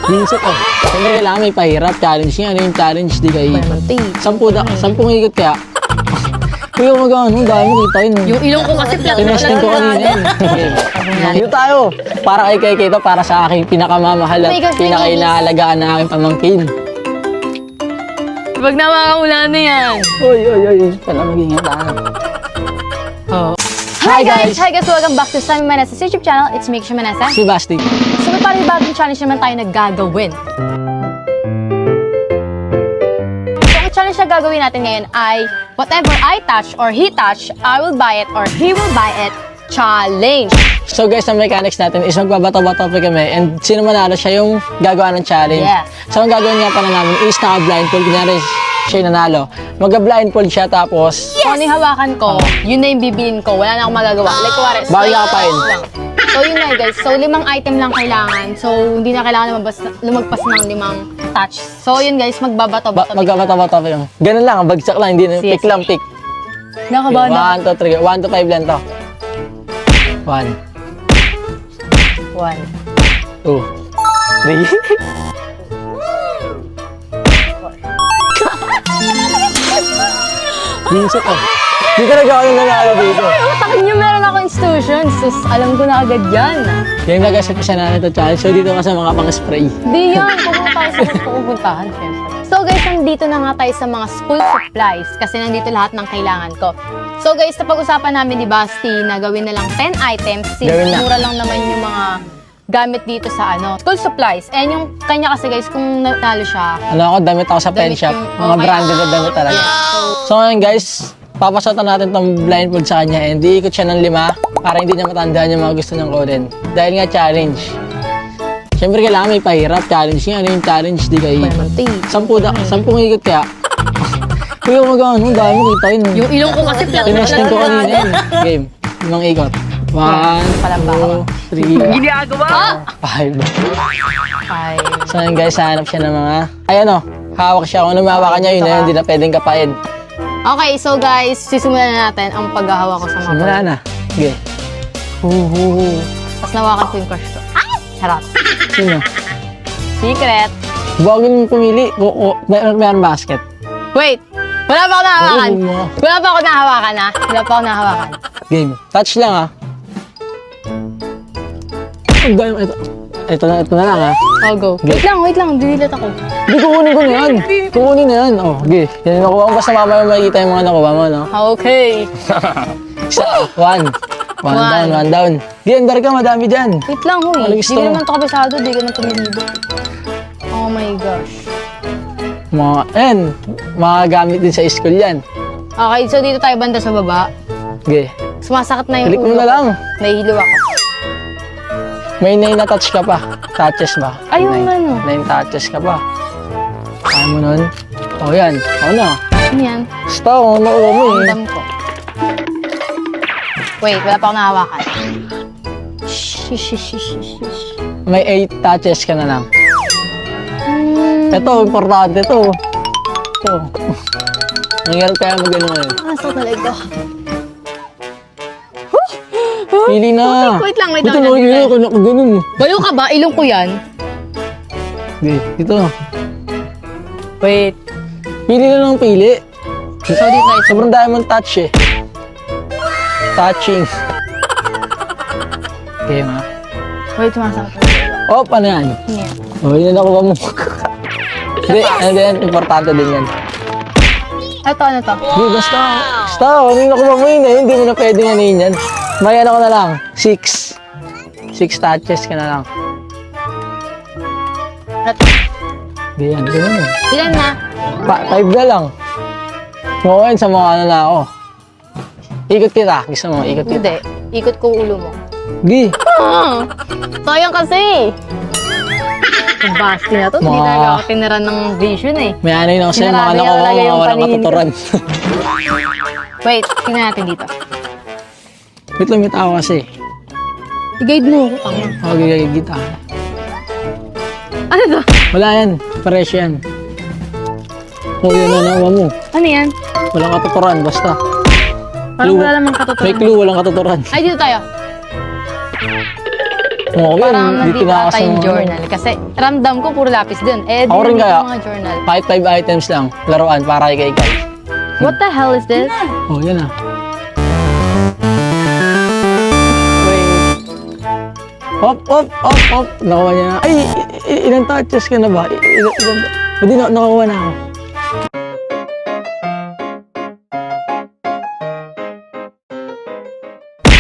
Vincent, oh. Siyempre kailangan may pahirap. Challenge niya. Ano yung challenge? Di kayo. 10 ikot kaya. Kuya, magkano? Dahil mo kita yun. Yung ilong ko kasi flat. Tinesting ko kanina yun. Dito tayo. Para kay Kito, para sa aking pinakamamahal at pinakainahalagaan na aking pamangkin. Pag namakamulan na yan. Oy. Kala maging tayo. Oh. Hi guys! Welcome back to Sammy Manasa's YouTube channel. It's me, Kisha Manasa. Si Basti. So may parang bagong challenge naman tayo na gagawin. So ang challenge na gagawin natin ngayon ay whatever I touch or he touch, I will buy it or he will buy it challenge. So guys, ang mechanics natin is magbabato-bato pa kami and sino manalo siya yung gagawa ng challenge. Yes. So ang gagawin nga pa na namin is naka-blindfold. Kunyari siya yung nanalo. Mag-blindfold siya tapos... Kung ano yung hawakan ko, yun na yung bibilin ko. Wala na akong magagawa. Like, kuwari, Bawal ka kapain. So yun na guys. So 5 item lang kailangan. So hindi na kailangan lumagpas ng 5 touch. So yun guys, magbabato-bato. Magbabato-bato pa yung... Ganun lang, bagsak lang. Hindi na Yes. pick lang, pick. Nakabahan 1, 2, 3. 1 to 5 lang to. 1, 1. 2, 3. Vincent, oh. Di talaga ako yung nanalo dito. Takin nyo, meron ako instructions. Sus, alam ko na agad yan. Yung nag-asipisa na ito challenge. So dito ka sa mga pang-spray. Di yan. Pupunta tayo sa gusto kong puntahan, syempre. So guys, nandito na nga tayo sa mga school supplies kasi nandito lahat ng kailangan ko. So guys, napag-usapan namin ni Basti na gawin na lang 10 items since Gawin na. mura lang naman yung mga gamit dito sa school supplies. And yung kanya kasi guys, kung natalo siya, Ano ako, damit ako sa pen Damit shop. yung- Mga okay. branded na damit talaga. So ngayon guys, papasotan natin tong blindfold sa kanya and iikot siya ng 5 para hindi niya matandaan yung mga gusto niyang kunin. Dahil nga challenge. Siyempre kailangan may pahirap. Challenge niya. Ano yung challenge? Di kayo. 10 ikot kaya. Kuya, magkano? Dahil mo kita yun. Yung ilong ko kasi flat. Tinesting ko kanina yun. Game. 5 ikot. 1, 2, 3, Ginagawa. 5. 5. So ngayon guys, hanap siya ng mga... Ayan o, hawak siya. Kung ano mahawakan niya, yun na yun. Hindi na pwedeng kapain. Okay, so guys, sisimulan na natin ang paghahawak ko sa mga Simula na. Okay. Tapos nawakan ko yung crush ko. Ay! Harap. Sino? Secret. Bawagin mo pumili. Meron basket. Wait! Wala pa ako nahawakan. Oo, mga. Wala pa ako nahawakan ha. Wala pa ako nahawakan. Game. Touch lang ah. Ang dami. Ito na lang ah. I'll go. Okay. Wait lang. Dinilat ako. Hindi, kukunin ko na yan. Kukunin na yan. Oh, okay. Yan nakuha ko. Basta mamaya makikita yung mga nakuha mo, no? Okay. Isa. 1 down, 1 down. Di, andar ka. Madami dyan. Wait lang, huy. Ano Hindi gusto ko mo? naman ito kabisado. Hindi ko na tumilibo. Oh my gosh. Mga gamit din sa school yan. Okay, so dito tayo banda sa baba. Okay. Sumasakit na yung Click mo ulo na ko. lang. Nahihilo ako. May 9 na touch ka pa. Touches ba? Ayun, ano? 9 touches ka pa. Kaya mo nun? O yan. O na. Ano yan? Basta, kung nakuha mo eh. Dam ko. Wait, wala pa ako nahawakan. Shh. May 8 touches ka na lang. Ito, importante to. Ito. Nangyarap kaya mo gano'n eh. Asa talaga? Pili na. Wait lang. Ito na, yun ako nakaganon. Baliw ka ba? Ilong ko yan. Okay, ito. Wait. Pili na lang pili. So, dito tayo. Sobrang dami mong touch eh. Touching. Okay, ma. Wait, sumasakit. Oh, ano yan? Yan. Oh, yun na nakuha mo. Hindi, ano yan? Importante din yan. Ito, ano to? Hindi, basta. Basta, ano yung nakuha mo yun eh. Hindi mo na pwedeng ano yun yan. May ano ko na lang. 6 touches ka na lang. Ito. Hindi yan, ganun. Ilan na? 5 na lang. Ngayon sa mga ano na ako. Ikot kita. Gusto mo, ikot kita. Hindi. Ikot ko ulo mo. Gi. Sayang kasi. Ang basti na to. Hindi Mga- talaga ako tiniran ng vision eh. May ano yun ako sa'yo, mga Sinarado ano ko, niya talaga mga yung walang paningin ko. katuturan. Wait, tingnan natin dito. Wait lang, may tao kasi. I-guide mo ako. Tama. Okay, kita. Ano to? Wala yan. Pares yan. Oh, yun na nakuha mo. Ano yan? Walang katuturan, basta. Parang Clue. wala namang katuturan. May clue, walang katuturan. Ay, dito tayo. Oo, Parang yun, nandito na ata yung journal. Kasi ramdam ko puro lapis dun. Eh, di Ako rin nandito kaya. yung mga journal. Kahit 5 items lang, laruan para kay Kai. What the hell is this? Oh, yan ah. Hop, hop, hop, hop. Nakuha niya na. Ay, ilang touches ka na ba? Hindi, nakuha na ako.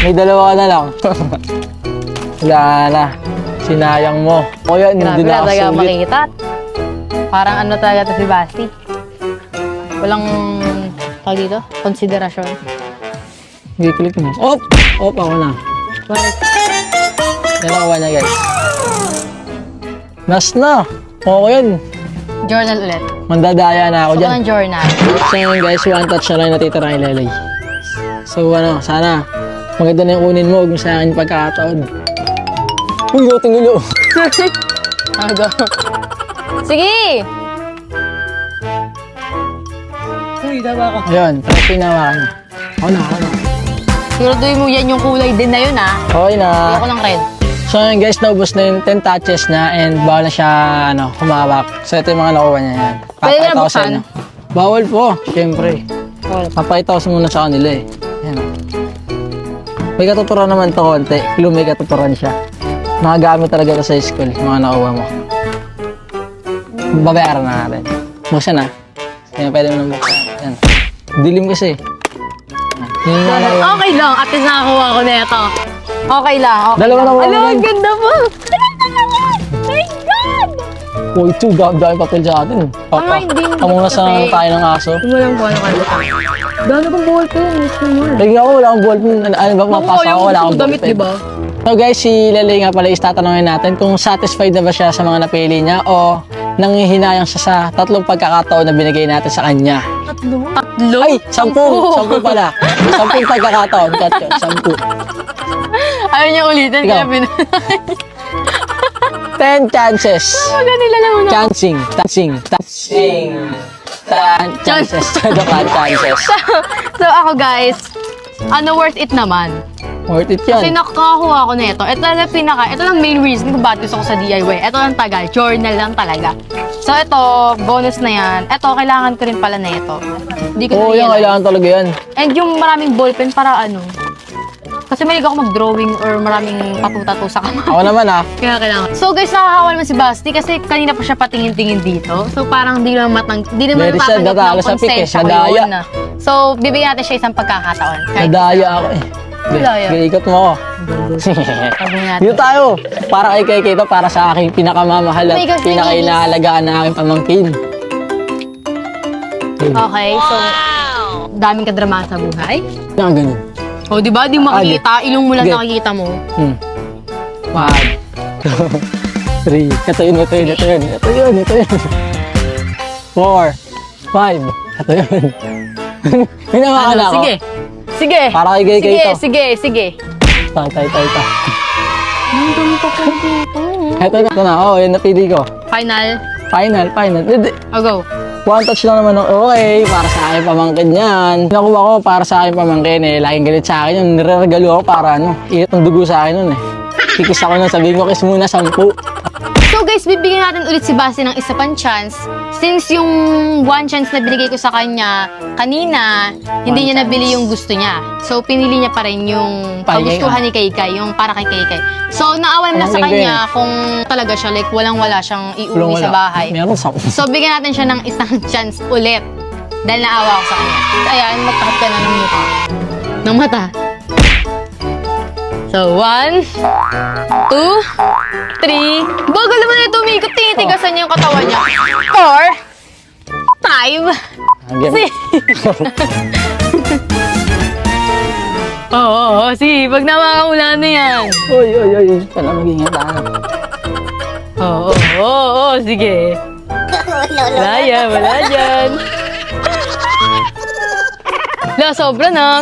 May dalawa ka na lang. Wala na. Sinayang mo. O yan, Grabe hindi na na talaga ako sulit. makikita. Parang ano talaga to si Basti. Walang, tawag dito, konsiderasyon. Hindi, click mo. Op! Op, ako na. Bakit? Yan nakuha niya, guys. Nas na. Oo, yan. Journal ulit. Mandadaya na ako Gusto ko dyan. ng journal. So yun guys, one touch na lang yung natitira kay Lelay. So ano, sana maganda na yung kunin mo, huwag mo sa akin yung pagkakataon. Gulo, tingulo. Aga. Sige! Ayun, fresh yung nawakan niya. Ako na. Siguraduhin mo yan yung kulay din na yun ah. Okay na. Ayoko ng red. So yun guys, naubos na yung 10 touches na and bawal na siya, humawak. So ito yung mga nakuha niya yan. Pwede na Papakita ko sa buksan? inyo. Bawal po, syempre. Papakita ko muna sa kanila eh. Yan. May katuturan naman to konti. Clue, may katuturan siya. Nakagamit talaga ito sa school, mga nakuha mo. Babayaran na natin. Buksan na. Yan, pwede mo nang buksan. Yan. Dilim kasi. Yan yung mga nakuha. Okay lang, at least nakakuha ko na ito. Okay lang, okay Dalawa lang. na wala Ala, yan. ang ganda mo! My God! Uy, ito, dami papel sa atin. Ama, hindi mo Pamunas na kasi. tayo ng aso. Hindi mo lang kung ano kalita. Gano'n kong buhol ko yun, gusto mo. Lagi ako, wala akong ballpen. Ano ba, mapasa ako, wala akong damit, ballpen. di ba? So guys, si Lele nga pala is tatanungin natin kung satisfied na ba siya sa mga napili niya o nanghihinayang siya sa tatlong pagkakataon na binigay natin sa kanya. Tatlo? Ay, 10! 10 pala. 10 pagkakataon. Cut yun, 10. Ayaw niya ulitin, Ikaw. kaya 10 chances. nila lang na. Chancing. Chances. Joke lang, chances. So ako guys, worth it naman. Worth it Kasi yan. nakakuha ko na ito. Ito lang main reason kung bakit gusto ko sa DIY. Ito lang tagal, journal lang talaga. So ito, bonus na yan. Ito, kailangan ko rin pala na ito. Hindi ko Oo, yan, na-realize. kailangan talaga yan. And yung maraming ballpen para kasi malig ako mag-drawing or maraming patuta-to sa kamay. Ako naman ah. Kaya kailangan. So guys, nakakawa naman si Basti kasi kanina pa siya patingin-tingin dito. So parang di naman Very sad, matatanggap natalo ng sa pick eh, konsensya ko nadaya. yun. So, bibigyan natin siya isang pagkakataon. Nadaya ako eh. Nadaya? Sige, ikot mo ako. Sabihin natin. Dito tayo. Para kay Kito, para sa aking pinakamamahal at Oh my God, pinakainaalagaan na aking pamangkin. Okay, so, daming kadramahan sa buhay. Yan, ganun. O, di ba? Di mo makikita. Ilong mo lang Okay. nakikita mo. 1, 2, 3. Ito yun. 4, 5. Ito yun. Hinawa na ako. Sige. Sige. Para kay Kito. Sige. Tay. Ang dami pa po dito. Ito na. Oh, yan napili ko. Final. Final. Hindi. O, go. One touch lang naman. Okay, para sa akin pamangkin yan. Nakuha ko para sa akin pamangkin eh. Laging galit sa akin yun. Nireregalo ako para init ng dugo sa akin nun eh. Kikis ako nun. Sabihin ko, kiss muna 10. So guys, bibigyan natin ulit si Basti ng isa pang chance. Since yung one chance na binigay ko sa kanya kanina, hindi niya nabili yung gusto niya. So pinili niya pa rin yung kagustuhan ni Kaykay, yung para kay Kaykay. So naawan na sa kanya kung talaga siya, like walang-wala siyang iuwi sa bahay. Meron sa So bigyan natin siya ng isang chance ulit. Dahil naawa ako sa kanya. Ayan, magtakap ka na ng mukha. Ng mata. So, 1, 2, 3. Bagal naman na ito, umikot. Tinitigasan niya yung katawan niya. 4, 5, 6. Oo, sige. Pag namakaulan na yan. Uy. Sana maging tayo. Oo, sige. Wala yan. Sobra na.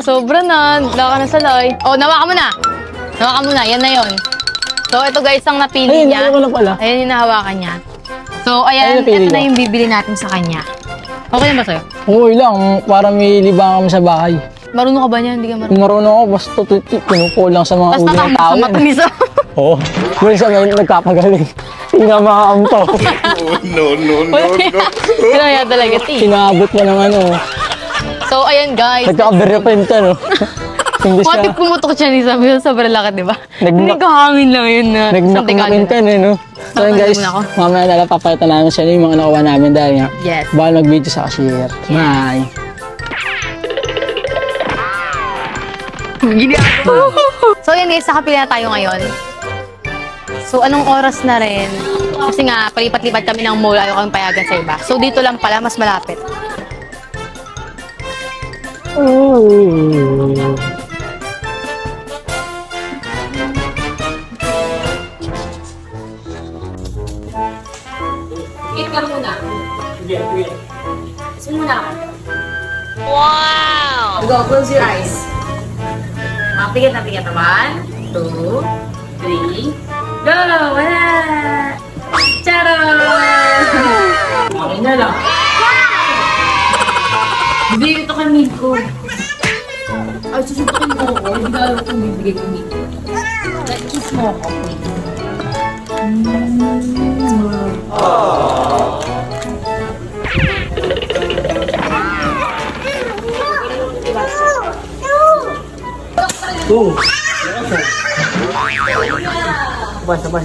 Wala ka na salay. Oh, nawakan mo na. Yan na yon. So, ito guys, ang napili niya. Ayun, ko lang pala. Ayan yung nahawakan niya. So, ayan, napili ito na ko. yung bibili natin sa kanya. Okay na ba sa'yo? Okay lang, para may libang kami sa bahay. Marunong ka ba niya? Hindi ka marunong. Kung marunong ako, basta pinupo lang sa mga Tapos ulo ng tatakbo tao sa yan. matamis. Oo. May isa na nagkapagaling. Tinamahan pa. Kaya talaga, ti. Sinabot mo ng ano. So, ayan guys. Nagka-overrepent no? Hindi siya. Pati pumutok siya ni sabi ko, sobrang lakad, di ba? Nag-knock- Hindi ko hangin lang yun na. Nag-knock-knockin ka na, no? So yun guys, muna ako. mamaya na lang papalitan namin sa inyo yung mga nakuha namin dahil nga, Yes. bawal mag-video sa cashier. Bye! So, ayan guys, nakapila na tayo ngayon. So, anong oras na rin? Kasi nga, palipat-lipat kami ng mall. Ayaw kami payagan sa iba. So, dito lang pala, mas malapit. Eat ka muna. Simula ka. Wow! Go, close your eyes. Pikit na pikit. 1, 2, 3. Go! Wala! Charon! Okay na lang. Bibigay ito kay Miko. Ay, susuntukin mo ako. Hindi ka alam kung bibigay ko Miko. Kiss mo ako. Sabay, sabay.